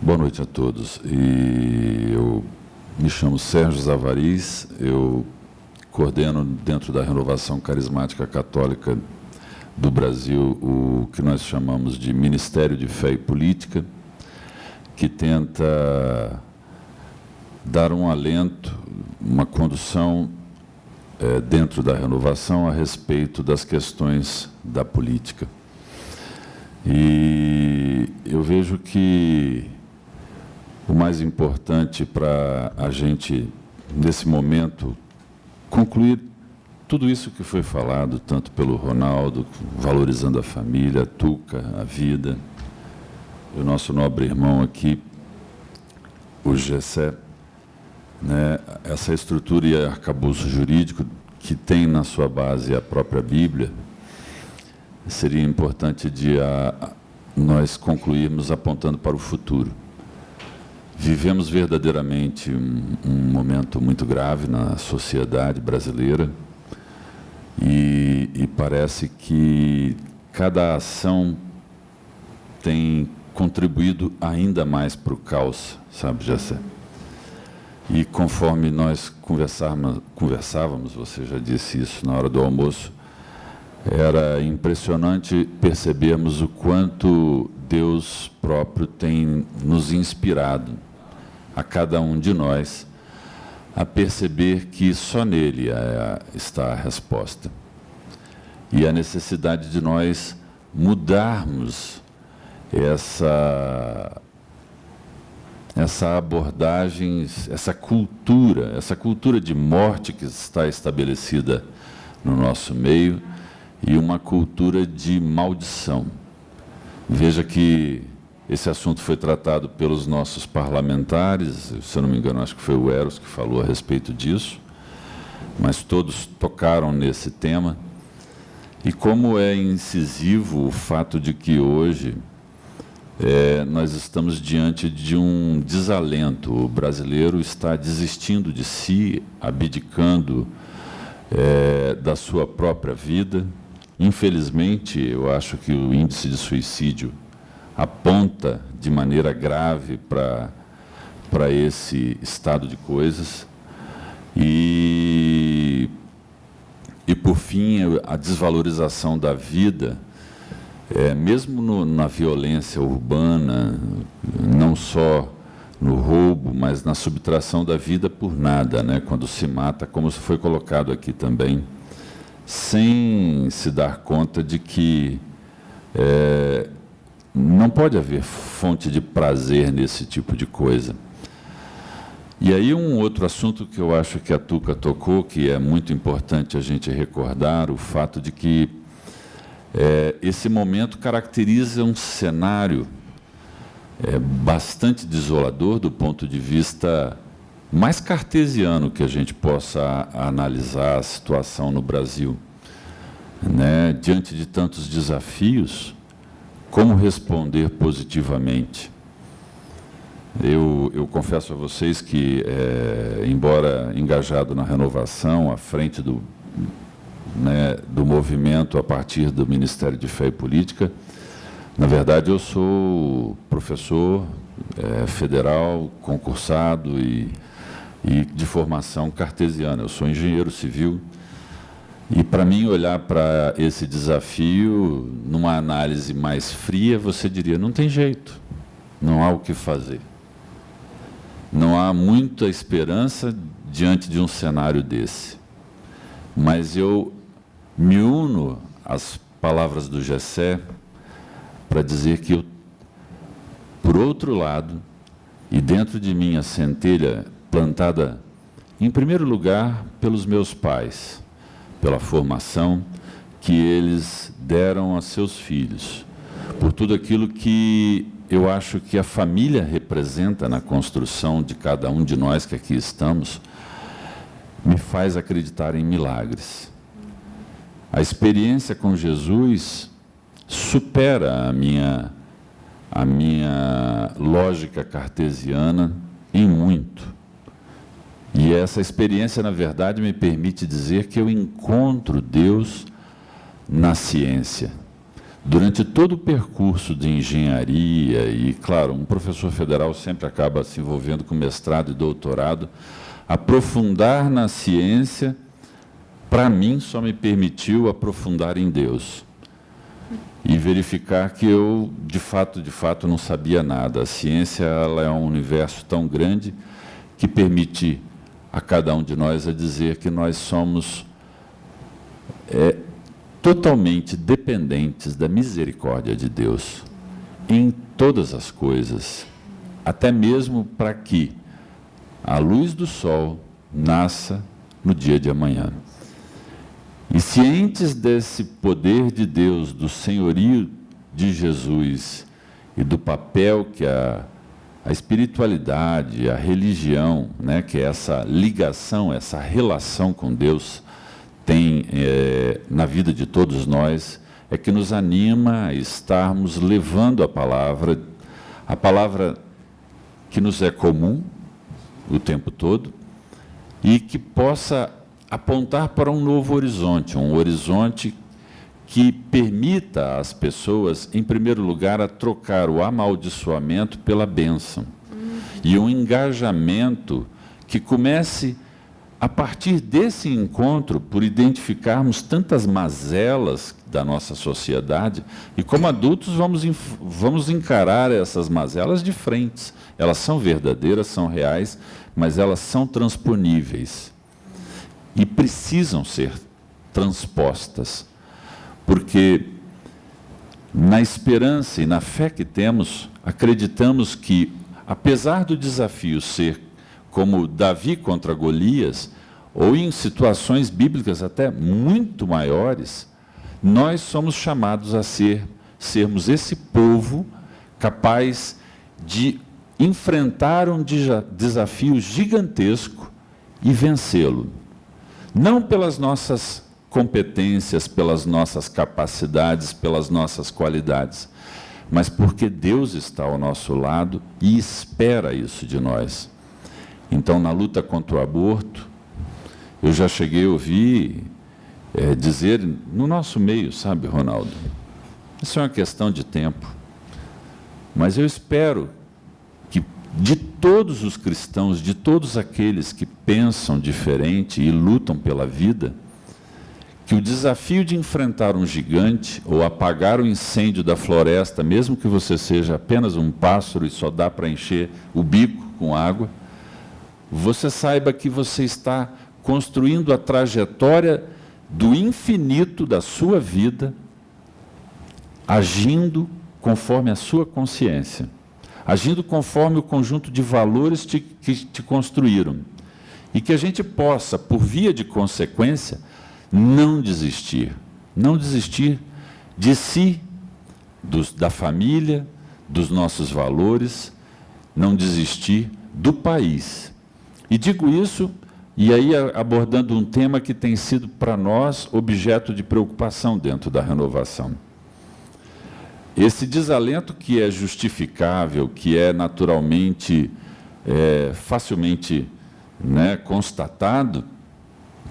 Boa noite a todos. Eu me chamo Sérgio Zavariz, eu coordeno dentro da Renovação Carismática Católica do Brasil o que nós chamamos de Ministério de Fé e Política, que tenta dar um alento, uma condução dentro da renovação a respeito das questões da política. E eu vejo que o mais importante para a gente, nesse momento, concluir tudo isso que foi falado, tanto pelo Ronaldo, valorizando a família, a Tuca, a vida, o nosso nobre irmão aqui, o Gessé, né, essa estrutura e arcabouço jurídico que tem na sua base a própria Bíblia, seria importante nós concluirmos apontando para o futuro. Vivemos verdadeiramente um momento muito grave na sociedade brasileira e parece que cada ação tem contribuído ainda mais para o caos, sabe, Jessé? E conforme nós conversávamos, você já disse isso na hora do almoço, era impressionante percebermos o quanto Deus próprio tem nos inspirado, a cada um de nós, a perceber que só nele está a resposta. E a necessidade de nós mudarmos essa abordagem, essa cultura de morte que está estabelecida no nosso meio, e uma cultura de maldição. Veja que esse assunto foi tratado pelos nossos parlamentares, se eu não me engano, acho que foi o Eros que falou a respeito disso, mas todos tocaram nesse tema. E como é incisivo o fato de que hoje nós estamos diante de um desalento. O brasileiro está desistindo de si, abdicando da sua própria vida. Infelizmente, eu acho que o índice de suicídio aponta de maneira grave para esse estado de coisas. E por fim, a desvalorização da vida, mesmo na violência urbana, não só no roubo, mas na subtração da vida por nada, né? Quando se mata, como foi colocado aqui também, sem se dar conta de que não pode haver fonte de prazer nesse tipo de coisa. E aí um outro assunto que eu acho que a Tuca tocou, que é muito importante a gente recordar, o fato de que esse momento caracteriza um cenário bastante desolador do ponto de vista mais cartesiano que a gente possa analisar a situação no Brasil, né? Diante de tantos desafios, como responder positivamente? Eu confesso a vocês que, embora engajado na renovação, à frente do movimento a partir do Ministério de Fé e Política, na verdade eu sou professor federal, concursado e de formação cartesiana. Eu sou engenheiro civil e, para mim, olhar para esse desafio numa análise mais fria, você diria, não tem jeito, não há o que fazer. Não há muita esperança diante de um cenário desse. Mas eu me uno às palavras do Gessé para dizer que eu, por outro lado, e dentro de mim a centelha plantada, em primeiro lugar, pelos meus pais, pela formação que eles deram a seus filhos, por tudo aquilo que eu acho que a família representa na construção de cada um de nós que aqui estamos, me faz acreditar em milagres. A experiência com Jesus supera a minha lógica cartesiana em muito. E essa experiência, na verdade, me permite dizer que eu encontro Deus na ciência. durante todo o percurso de engenharia, e, claro, um professor federal sempre acaba se envolvendo com mestrado e doutorado, aprofundar na ciência, para mim, só me permitiu aprofundar em Deus. E verificar que eu, de fato, não sabia nada. A ciência, ela é um universo tão grande que permite a cada um de nós a dizer que nós somos totalmente dependentes da misericórdia de Deus em todas as coisas, até mesmo para que a luz do sol nasça no dia de amanhã. E cientes desse poder de Deus, do senhorio de Jesus e do papel que a espiritualidade, a religião, né, que é essa ligação, essa relação com Deus tem na vida de todos nós, é que nos anima a estarmos levando a palavra que nos é comum o tempo todo, e que possa apontar para um novo horizonte, um horizonte que permita às pessoas, em primeiro lugar, a trocar o amaldiçoamento pela bênção. E um engajamento que comece a partir desse encontro, por identificarmos tantas mazelas da nossa sociedade, e como adultos vamos encarar essas mazelas de frente. Elas são verdadeiras, são reais, mas elas são transponíveis. E precisam ser transpostas, porque na esperança e na fé que temos, acreditamos que, apesar do desafio ser como Davi contra Golias, ou em situações bíblicas até muito maiores, nós somos chamados a sermos esse povo capaz de enfrentar um desafio gigantesco e vencê-lo. Não pelas nossas competências, pelas nossas capacidades, pelas nossas qualidades, mas porque Deus está ao nosso lado e espera isso de nós. Então, na luta contra o aborto, eu já cheguei a ouvir dizer no nosso meio, sabe, Ronaldo, isso é uma questão de tempo, mas eu espero que de todos os cristãos, de todos aqueles que pensam diferente e lutam pela vida, que o desafio de enfrentar um gigante ou apagar o incêndio da floresta, mesmo que você seja apenas um pássaro e só dá para encher o bico com água, você saiba que você está construindo a trajetória do infinito da sua vida, agindo conforme a sua consciência, agindo conforme o conjunto de valores que te construíram. E que a gente possa, por via de consequência, não desistir de si, da família, dos nossos valores, não desistir do país. E digo isso, e aí abordando um tema que tem sido para nós objeto de preocupação dentro da renovação. Esse desalento que é justificável, que é naturalmente, facilmente constatado,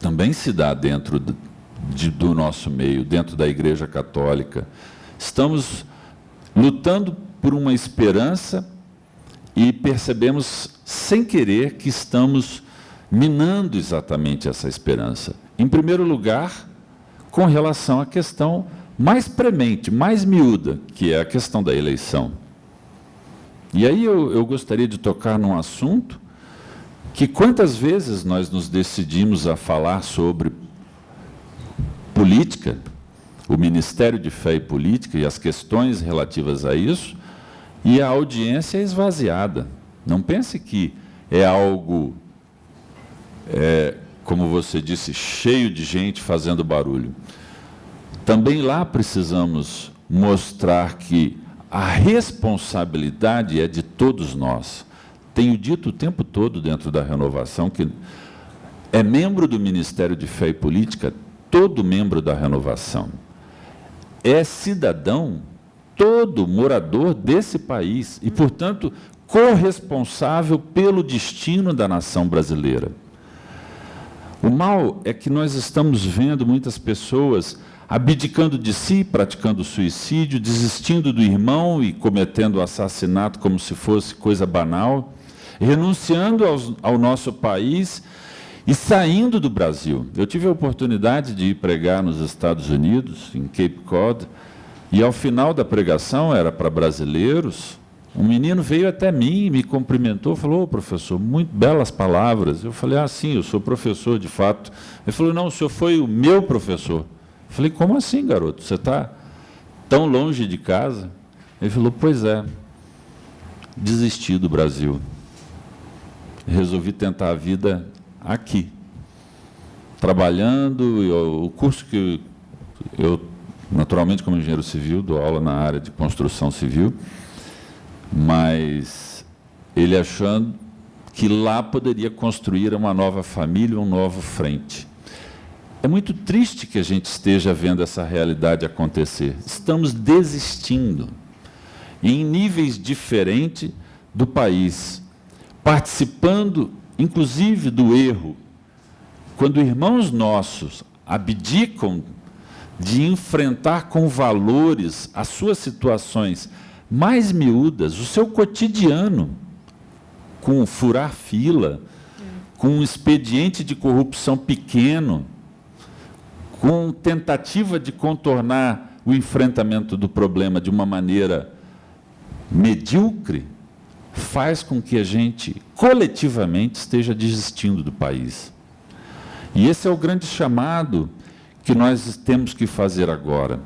também se dá dentro do nosso meio, dentro da Igreja Católica. Estamos lutando por uma esperança e percebemos, sem querer, que estamos minando exatamente essa esperança. Em primeiro lugar, com relação à questão mais premente, mais miúda, que é a questão da eleição. E aí eu gostaria de tocar num assunto que quantas vezes nós nos decidimos a falar sobre política, o Ministério de Fé e Política e as questões relativas a isso, e a audiência é esvaziada. Não pense que é algo, como você disse, cheio de gente fazendo barulho. Também lá precisamos mostrar que a responsabilidade é de todos nós. Tenho dito o tempo todo dentro da renovação que é membro do Ministério de Fé e Política todo membro da renovação. É cidadão todo morador desse país e, portanto, corresponsável pelo destino da nação brasileira. O mal é que nós estamos vendo muitas pessoas abdicando de si, praticando suicídio, desistindo do irmão e cometendo assassinato como se fosse coisa banal, renunciando ao nosso país e saindo do Brasil. Eu tive a oportunidade de ir pregar nos Estados Unidos, em Cape Cod, e ao final da pregação, era para brasileiros, um menino veio até mim, me cumprimentou, falou: "Ô, professor, muito belas palavras." Eu falei: "Ah, sim, eu sou professor de fato." Ele falou: "Não, o senhor foi o meu professor." Eu falei: "Como assim, garoto? Você está tão longe de casa?" Ele falou: "Pois é, desisti do Brasil. Resolvi tentar a vida aqui, trabalhando. O curso que eu, naturalmente, como engenheiro civil, dou aula na área de construção civil, mas ele achando que lá poderia construir uma nova família, um novo frente." É muito triste que a gente esteja vendo essa realidade acontecer. Estamos desistindo, em níveis diferentes do país, participando, inclusive, do erro. Quando irmãos nossos abdicam de enfrentar com valores as suas situações mais miúdas, o seu cotidiano, com furar fila, com um expediente de corrupção pequeno, com tentativa de contornar o enfrentamento do problema de uma maneira medíocre, faz com que a gente, coletivamente, esteja desistindo do país. E esse é o grande chamado que nós temos que fazer agora,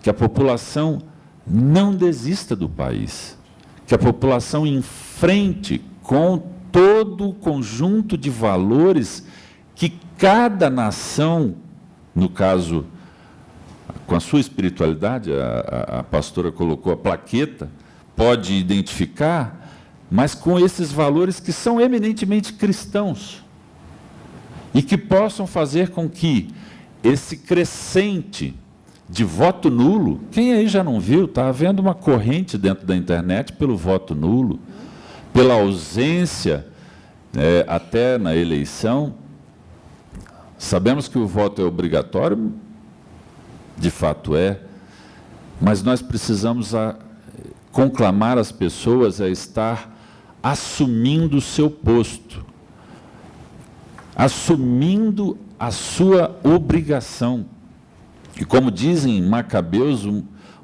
que a população não desista do país, que a população enfrente com todo o conjunto de valores que cada nação, no caso, com a sua espiritualidade, a pastora colocou a plaqueta, pode identificar, mas com esses valores que são eminentemente cristãos, e que possam fazer com que esse crescente de voto nulo, quem aí já não viu, está havendo uma corrente dentro da internet pelo voto nulo, pela ausência, até na eleição. Sabemos que o voto é obrigatório, de fato é, mas nós precisamos conclamar as pessoas a estar assumindo o seu posto, assumindo a sua obrigação. E como dizem em Macabeus,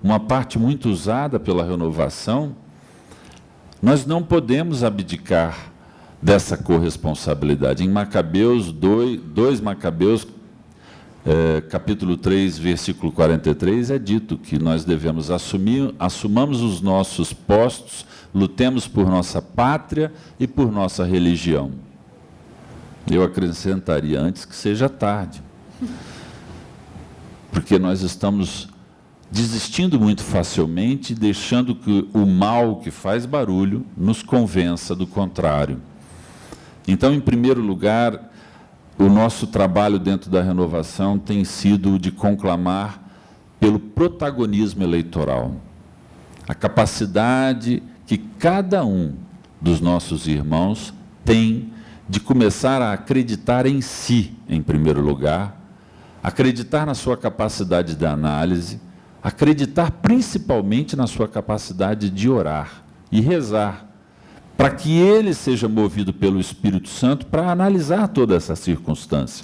uma parte muito usada pela renovação, nós não podemos abdicar dessa corresponsabilidade. Em Macabeus 2 Macabeus, capítulo 3, versículo 43, é dito que nós devemos assumamos os nossos postos, lutemos por nossa pátria e por nossa religião. Eu acrescentaria antes que seja tarde, porque nós estamos desistindo muito facilmente, deixando que o mal que faz barulho nos convença do contrário. Então, em primeiro lugar, o nosso trabalho dentro da renovação tem sido o de conclamar pelo protagonismo eleitoral, a capacidade que cada um dos nossos irmãos tem de começar a acreditar em si, em primeiro lugar, acreditar na sua capacidade de análise, acreditar principalmente na sua capacidade de orar e rezar, para que ele seja movido pelo Espírito Santo para analisar toda essa circunstância.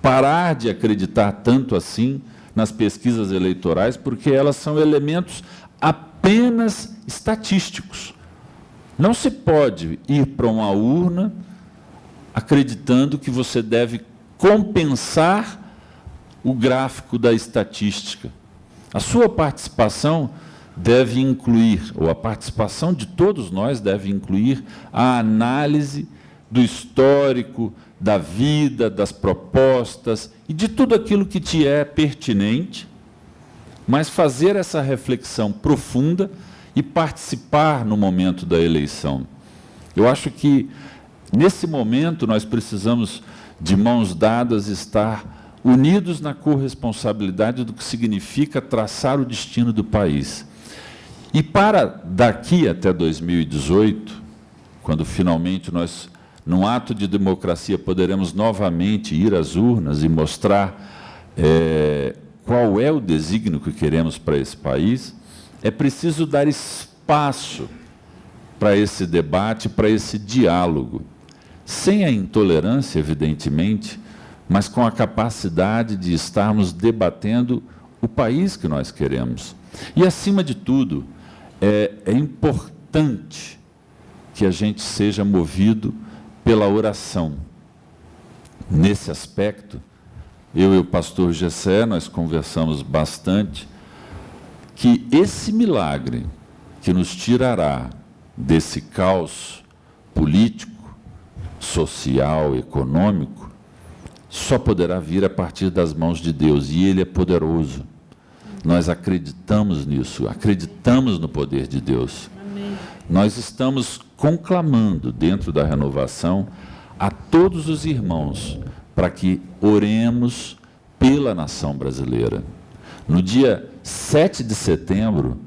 Parar de acreditar tanto assim nas pesquisas eleitorais, porque elas são elementos apenas estatísticos. Não se pode ir para uma urna acreditando que você deve compensar o gráfico da estatística. A sua participação deve incluir, ou a participação de todos nós deve incluir, a análise do histórico, da vida, das propostas e de tudo aquilo que te é pertinente, mas fazer essa reflexão profunda e participar no momento da eleição. Eu acho que, nesse momento, nós precisamos, de mãos dadas, estar unidos na corresponsabilidade do que significa traçar o destino do país. E para daqui até 2018, quando finalmente nós, num ato de democracia, poderemos novamente ir às urnas e mostrar qual é o desígnio que queremos para esse país, é preciso dar espaço para esse debate, para esse diálogo, sem a intolerância, evidentemente, mas com a capacidade de estarmos debatendo o país que nós queremos. E, acima de tudo, é importante que a gente seja movido pela oração. Nesse aspecto, eu e o pastor Gessé, nós conversamos bastante, que esse milagre que nos tirará desse caos político, social, econômico, só poderá vir a partir das mãos de Deus, e Ele é poderoso. Nós acreditamos nisso, acreditamos no poder de Deus. Amém. Nós estamos conclamando, dentro da renovação, a todos os irmãos, para que oremos pela nação brasileira. No dia 7 de setembro,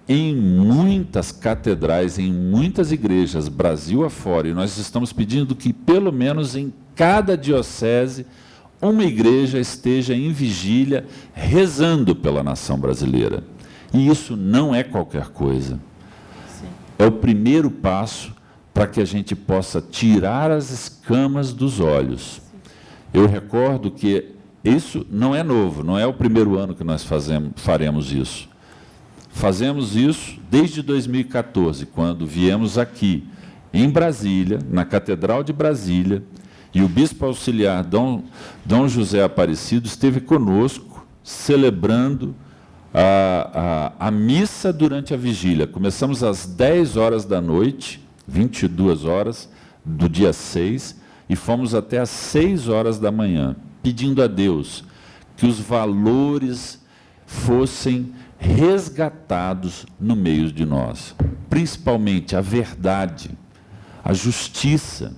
em muitas catedrais, em muitas igrejas, Brasil afora, e nós estamos pedindo que, pelo menos em cada diocese, uma igreja esteja em vigília, rezando pela nação brasileira. E isso não é qualquer coisa. Sim. É o primeiro passo para que a gente possa tirar as escamas dos olhos. Eu recordo que isso não é novo, não é o primeiro ano que nós faremos isso. Fazemos isso desde 2014, quando viemos aqui, em Brasília, na Catedral de Brasília, e o bispo auxiliar Dom José Aparecido esteve conosco, celebrando a missa durante a vigília. Começamos às 10 horas da noite, 22 horas, do dia 6, e fomos até às 6 horas da manhã, pedindo a Deus que os valores fossem resgatados no meio de nós, principalmente a verdade, a justiça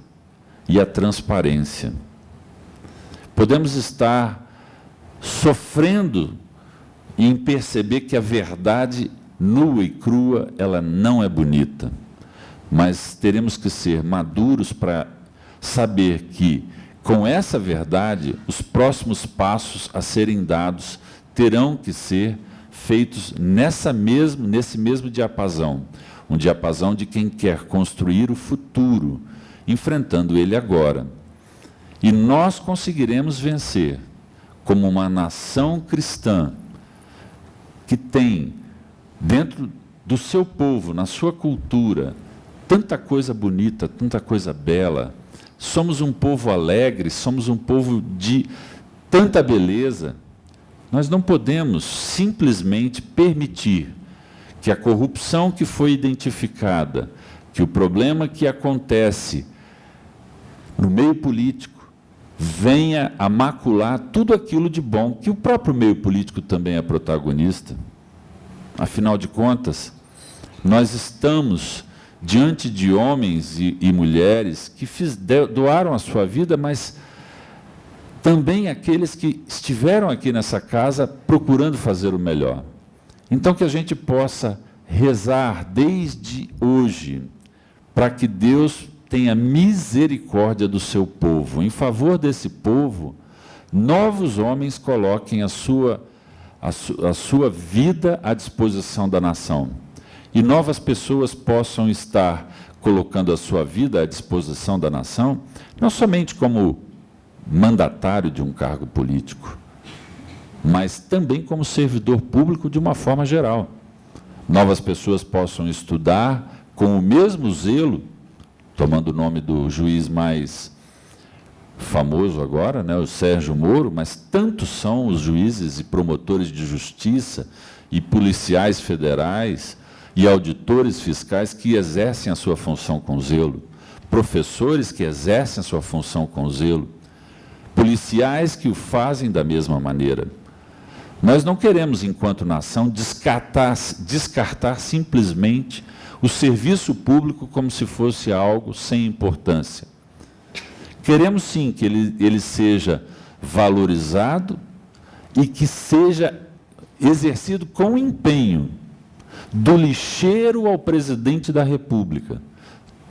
e a transparência. Podemos estar sofrendo em perceber que a verdade nua e crua, ela não é bonita, mas teremos que ser maduros para saber que, com essa verdade, os próximos passos a serem dados terão que ser feitos nesse mesmo diapasão, um diapasão de quem quer construir o futuro, enfrentando ele agora. E nós conseguiremos vencer como uma nação cristã que tem, dentro do seu povo, na sua cultura, tanta coisa bonita, tanta coisa bela. Somos um povo alegre, somos um povo de tanta beleza. Nós não podemos simplesmente permitir que a corrupção que foi identificada, que o problema que acontece no meio político, venha a macular tudo aquilo de bom, que o próprio meio político também é protagonista. Afinal de contas, nós estamos diante de homens e mulheres que doaram a sua vida, mas também aqueles que estiveram aqui nessa casa procurando fazer o melhor. Então, que a gente possa rezar desde hoje para que Deus tenha misericórdia do seu povo. Em favor desse povo, novos homens coloquem a sua vida à disposição da nação. E novas pessoas possam estar colocando a sua vida à disposição da nação, não somente como mandatário de um cargo político, mas também como servidor público de uma forma geral. Novas pessoas possam estudar com o mesmo zelo, tomando o nome do juiz mais famoso agora, né, o Sérgio Moro, mas tantos são os juízes e promotores de justiça e policiais federais e auditores fiscais que exercem a sua função com zelo, professores que exercem a sua função com zelo, policiais que o fazem da mesma maneira. Nós não queremos, enquanto nação, descartar simplesmente o serviço público como se fosse algo sem importância. Queremos, sim, que ele seja valorizado e que seja exercido com empenho, do lixeiro ao presidente da República,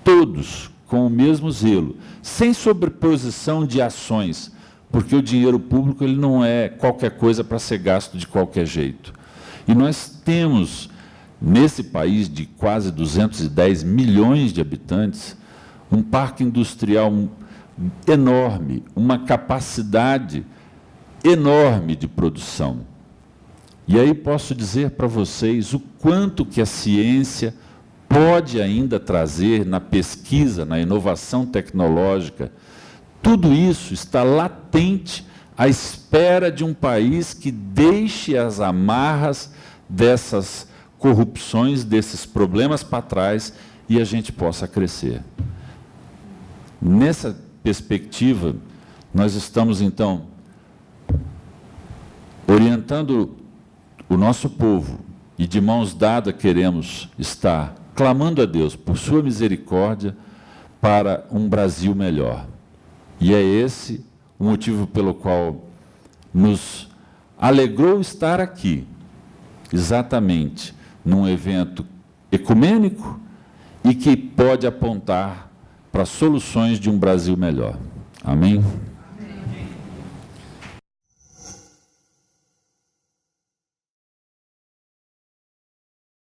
todos com o mesmo zelo, sem sobreposição de ações, porque o dinheiro público ele não é qualquer coisa para ser gasto de qualquer jeito. E nós temos, nesse país de quase 210 milhões de habitantes, um parque industrial enorme, uma capacidade enorme de produção. E aí posso dizer para vocês o quanto que a ciência pode ainda trazer na pesquisa, na inovação tecnológica. Tudo isso está latente à espera de um país que deixe as amarras dessas corrupções, desses problemas para trás e a gente possa crescer. Nessa perspectiva, nós estamos, então, orientando o nosso povo e de mãos dadas queremos estar clamando a Deus por sua misericórdia para um Brasil melhor. E é esse o motivo pelo qual nos alegrou estar aqui, exatamente num evento ecumênico e que pode apontar para soluções de um Brasil melhor. Amém?